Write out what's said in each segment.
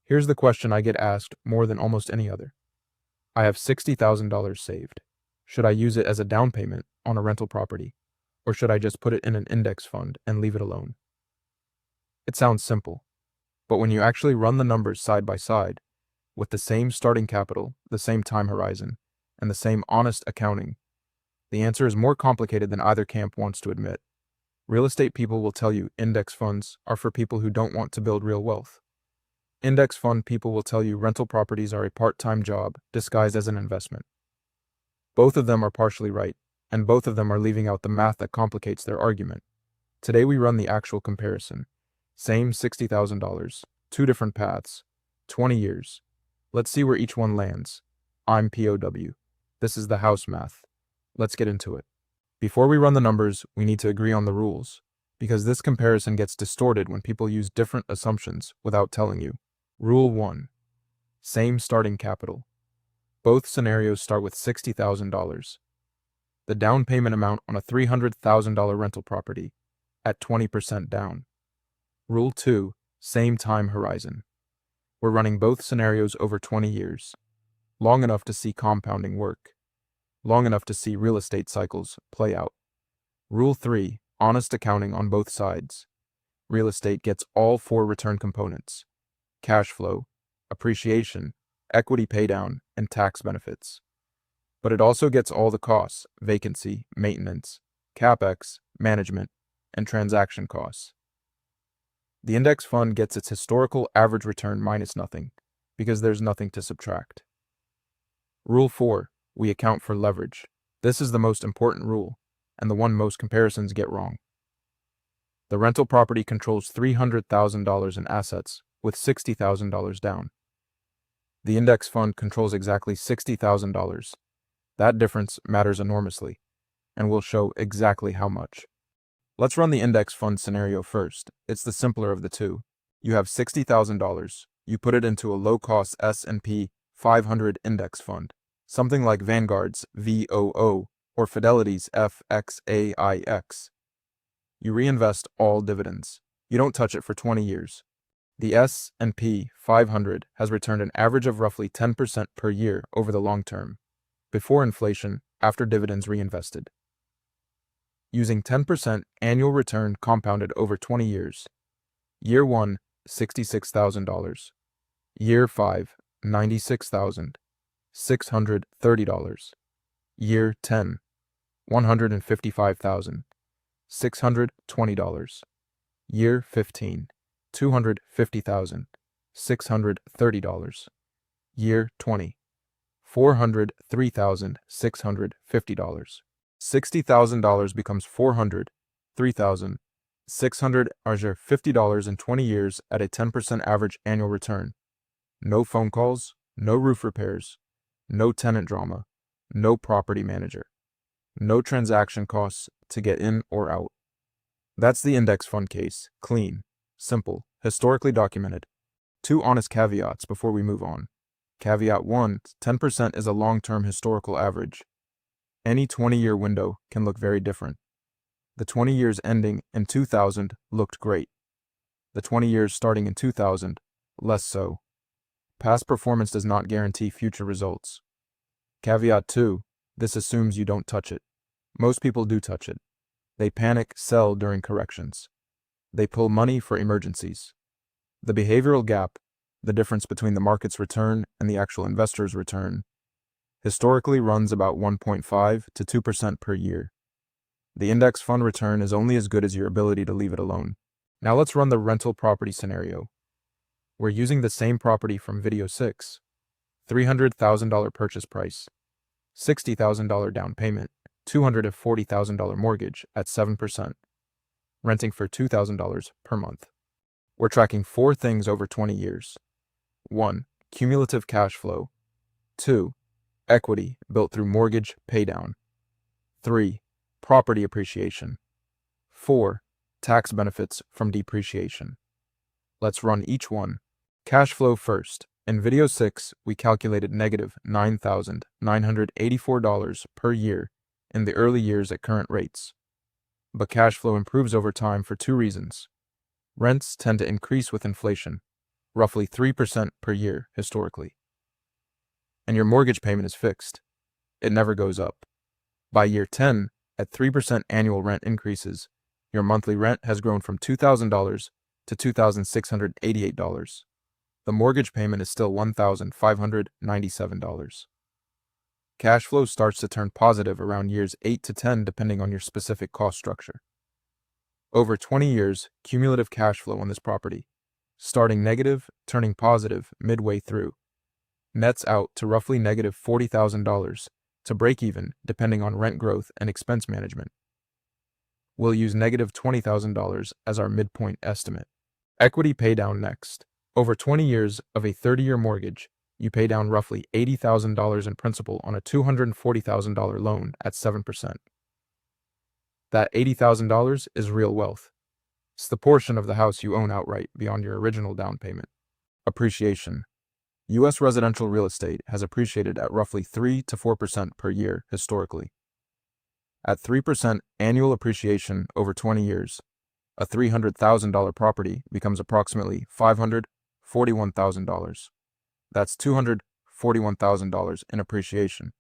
Here's the question I get asked more than almost any other. I have $60,000 saved. Should I use it as a down payment on a rental property, or should I just put it in an index fund and leave it alone? It sounds simple, but when you actually run the numbers side by side, with the same starting capital, the same time horizon, and the same honest accounting, the answer is more complicated than either camp wants to admit. Real estate people will tell you index funds are for people who don't want to build real wealth. Index fund people will tell you rental properties are a part-time job disguised as an investment. Both of them are partially right, and both of them are leaving out the math that complicates their argument. Today we run the actual comparison. Same $60,000, two different paths, 20 years. Let's see where each one lands. I'm POW. This is the house math. Let's get into it. Before we run the numbers, we need to agree on the rules, because this comparison gets distorted when people use different assumptions without telling you. Rule 1. Same starting capital. Both scenarios start with $60,000. The down payment amount on a $300,000 rental property at 20% down. Rule 2. Same time horizon. We're running both scenarios over 20 years. Long enough to see compounding work. Long enough to see real estate cycles play out. Rule 3. Honest accounting on both sides. Real estate gets all four return components: cash flow, appreciation, equity paydown, and tax benefits. But it also gets all the costs: vacancy, maintenance, capex, management, and transaction costs. The index fund gets its historical average return minus nothing, because there's nothing to subtract. Rule 4. We account for leverage. This is the most important rule, and the one most comparisons get wrong. The rental property controls $300,000 in assets with $60,000 down. The index fund controls exactly $60,000. That difference matters enormously, and we'll show exactly how much. Let's run the index fund scenario first. It's the simpler of the two. You have $60,000. You put it into a low-cost S&P 500 index fund, something like Vanguard's VOO or Fidelity's FXAIX. You reinvest all dividends. You don't touch it for 20 years. The S&P 500 has returned an average of roughly 10% per year over the long term, before inflation, after dividends reinvested. Using 10% annual return compounded over 20 years. Year 1, $66,000. Year 5, $96,630. Year 10, $155,620. Year 15, $250,630. Year 20, $403,650. $60,000 becomes $403,650 in 20 years at a 10% average annual return. No phone calls, no roof repairs, no tenant drama, no property manager, no transaction costs to get in or out. That's the index fund case. Clean, simple, historically documented. Two honest caveats before we move on. Caveat 1, 10% is a long-term historical average. Any 20-year window can look very different. The 20 years ending in 2000 looked great. The 20 years starting in 2000, less so. Past performance does not guarantee future results. Caveat 2, this assumes you don't touch it. Most people do touch it. They panic, sell during corrections. They pull money for emergencies. The behavioral gap, the difference between the market's return and the actual investor's return, historically runs about 1.5 to 2% per year. The index fund return is only as good as your ability to leave it alone. Now let's run the rental property scenario. We're using the same property from video 6. $300,000 purchase price, $60,000 down payment, $240,000 mortgage at 7%, renting for $2,000 per month. We're tracking 4 things over 20 years. 1. Cumulative cash flow. 2. Equity built through mortgage paydown. 3. Property appreciation. 4. Tax benefits from depreciation. Let's run each one. Cash flow first. In video 6, we calculated negative $9,984 per year in the early years at current rates. But cash flow improves over time for 2 reasons. Rents tend to increase with inflation. roughly 3% per year historically. And your mortgage payment is fixed. It never goes up. By year 10, at 3% annual rent increases, your monthly rent has grown from $2,000 to $2,688. The mortgage payment is still $1,597. Cash flow starts to turn positive around years 8 to 10 depending on your specific cost structure. Over 20 years, cumulative cash flow on this property, starting negative, turning positive midway through, nets out to roughly negative $40,000 to break even depending on rent growth and expense management. We'll use negative $20,000 as our midpoint estimate. Equity paydown next. Over 20 years of a 30-year mortgage, you pay down roughly $80,000 in principal on a $240,000 loan at 7%. That $80,000 is real wealth. It's the portion of the house you own outright beyond your original down payment. Appreciation. U.S. residential real estate has appreciated at roughly 3 to 4% per year historically. At 3% annual appreciation over 20 years, a $300,000 property becomes approximately $541,000. That's $241,000 in appreciation.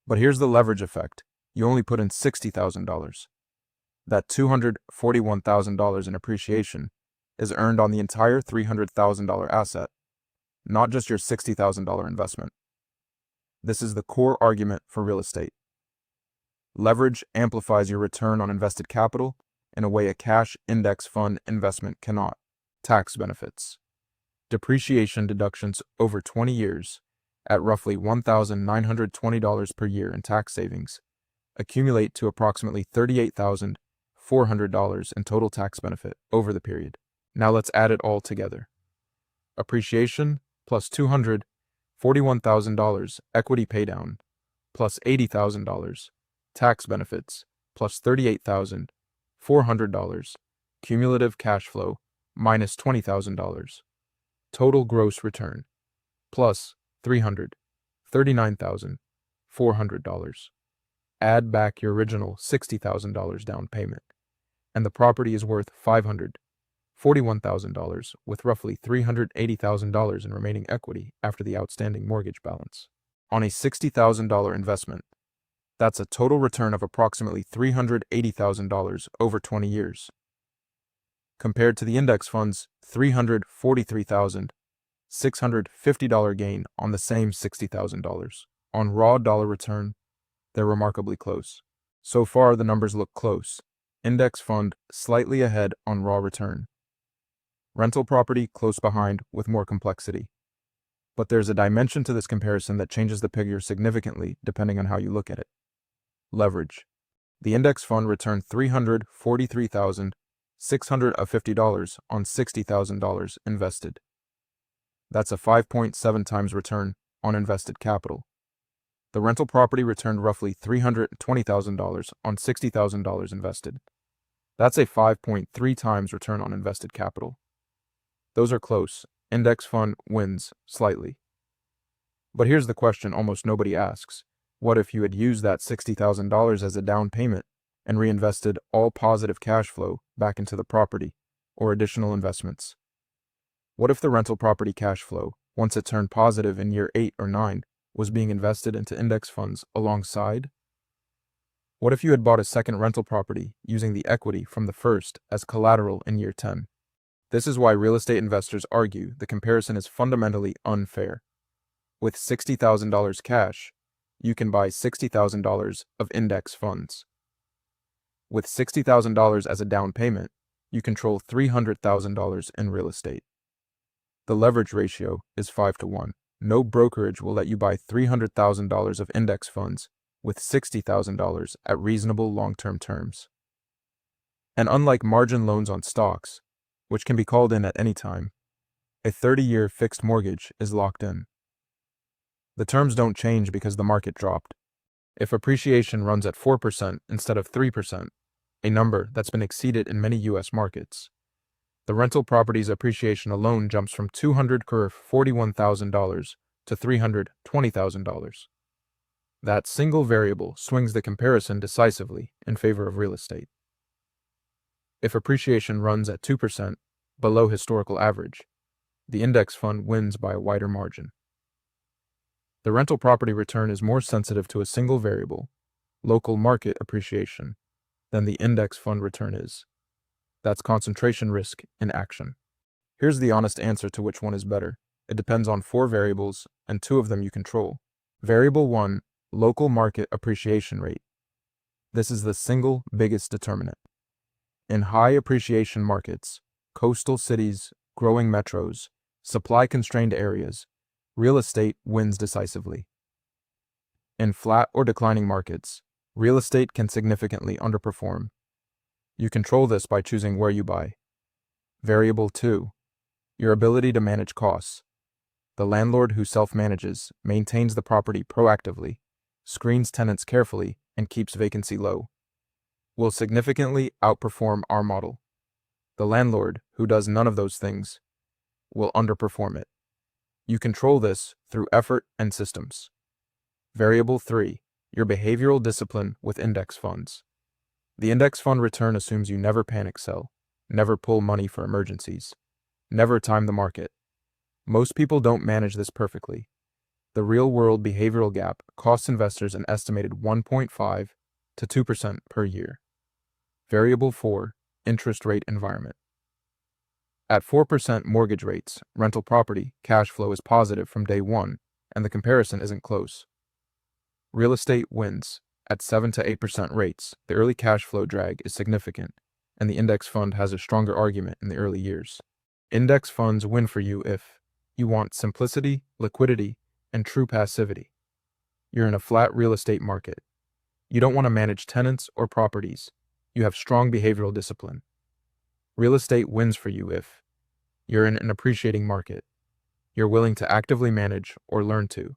But here's the leverage effect. You only put in $60,000. That $241,000 in appreciation is earned on the entire $300,000 asset, not just your $60,000 investment. This is the core argument for real estate. Leverage amplifies your return on invested capital in a way a cash index fund investment cannot. Tax benefits. Depreciation deductions over 20 years at roughly $1,920 per year in tax savings accumulate to approximately $38,400 in total tax benefit over the period. Now let's add it all together. Appreciation plus $241,000 equity paydown plus $80,000 tax benefits plus $38,400 cumulative cash flow minus $20,000. Total gross return plus $339,400. Add back your original $60,000 down payment, and the property is worth $541,000 with roughly $380,000 in remaining equity after the outstanding mortgage balance. On a $60,000 investment, that's a total return of approximately $380,000 over 20 years. Compared to the index fund's $343,650 gain on the same $60,000. On raw dollar return, they're remarkably close. So far, the numbers look close. Index fund slightly ahead on raw return. Rental property close behind with more complexity. But there's a dimension to this comparison that changes the picture significantly depending on how you look at it. Leverage. The index fund returned $343,650 on $60,000 invested. That's a 5.7 times return on invested capital. The rental property returned roughly $320,000 on $60,000 invested. That's a 5.3 times return on invested capital. Those are close. Index fund wins slightly. But here's the question almost nobody asks. What if you had used that $60,000 as a down payment and reinvested all positive cash flow back into the property or additional investments? What if the rental property cash flow, once it turned positive in year 8 or 9, was being invested into index funds alongside? What if you had bought a second rental property using the equity from the first as collateral in year 10? This is why real estate investors argue the comparison is fundamentally unfair. With $60,000 cash, you can buy $60,000 of index funds. With $60,000 as a down payment, you control $300,000 in real estate. The leverage ratio is 5 to 1. No brokerage will let you buy $300,000 of index funds with $60,000 at reasonable long-term terms. And unlike margin loans on stocks, which can be called in at any time, a 30-year fixed mortgage is locked in. The terms don't change because the market dropped. If appreciation runs at 4% instead of 3%, a number that's been exceeded in many U.S. markets, the rental property's appreciation alone jumps from $241,000 to $320,000. That single variable swings the comparison decisively in favor of real estate. If appreciation runs at 2%, below historical average, The index fund wins by a wider margin. The rental property return is more sensitive to a single variable, local market appreciation, than the index fund return is. That's concentration risk in action. Here's the honest answer to which one is better. It depends on 4 variables, and 2 of them you control. Variable 1, local market appreciation rate. This is the single biggest determinant. In high appreciation markets, coastal cities, growing metros, supply-constrained areas, real estate wins decisively. In flat or declining markets, real estate can significantly underperform. You control this by choosing where you buy. Variable 2, your ability to manage costs. The landlord who self-manages maintains the property proactively, screens tenants carefully, and keeps vacancy low, will significantly outperform our model. The landlord who does none of those things will underperform it. You control this through effort and systems. Variable 3, your behavioral discipline with index funds. The index fund return assumes you never panic sell, never pull money for emergencies, never time the market. Most people don't manage this perfectly. The real-world behavioral gap costs investors an estimated 1.5 to 2% per year. Variable 4, interest rate environment. At 4% mortgage rates, rental property cash flow is positive from day one, and the comparison isn't close. Real estate wins. At 7 to 8% rates, the early cash flow drag is significant, and the index fund has a stronger argument in the early years. Index funds win for you if you want simplicity, liquidity, and true passivity. You're in a flat real estate market. You don't want to manage tenants or properties. You have strong behavioral discipline. Real estate wins for you if you're in an appreciating market. You're willing to actively manage or learn to.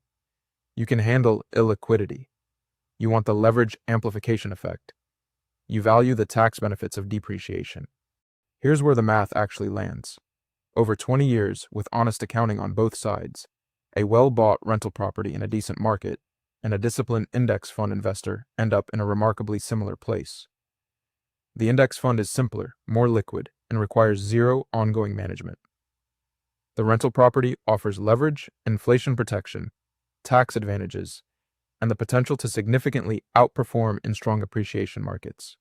You can handle illiquidity. You want the leverage amplification effect. You value the tax benefits of depreciation. Here's where the math actually lands. Over 20 years, with honest accounting on both sides, a well-bought rental property in a decent market and a disciplined index fund investor end up in a remarkably similar place. The index fund is simpler, more liquid, and requires zero ongoing management. The rental property offers leverage, inflation protection, tax advantages, and the potential to significantly outperform in strong appreciation markets.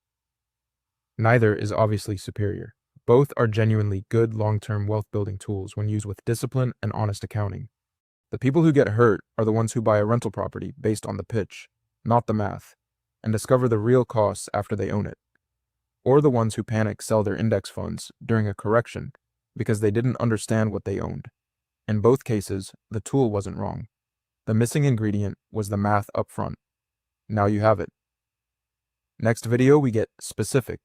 Neither is obviously superior. Both are genuinely good long-term wealth-building tools when used with discipline and honest accounting. The people who get hurt are the ones who buy a rental property based on the pitch, not the math, and discover the real costs after they own it. Or the ones who panic sell their index funds during a correction because they didn't understand what they owned. In both cases, the tool wasn't wrong. The missing ingredient was the math up front. Now you have it. Next video, we get specific.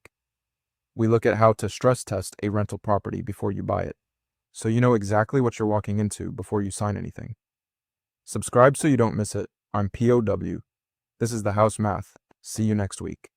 We look at how to stress test a rental property before you buy it, so you know exactly what you're walking into before you sign anything. Subscribe so you don't miss it. I'm POW. This is the House Math. See you next week.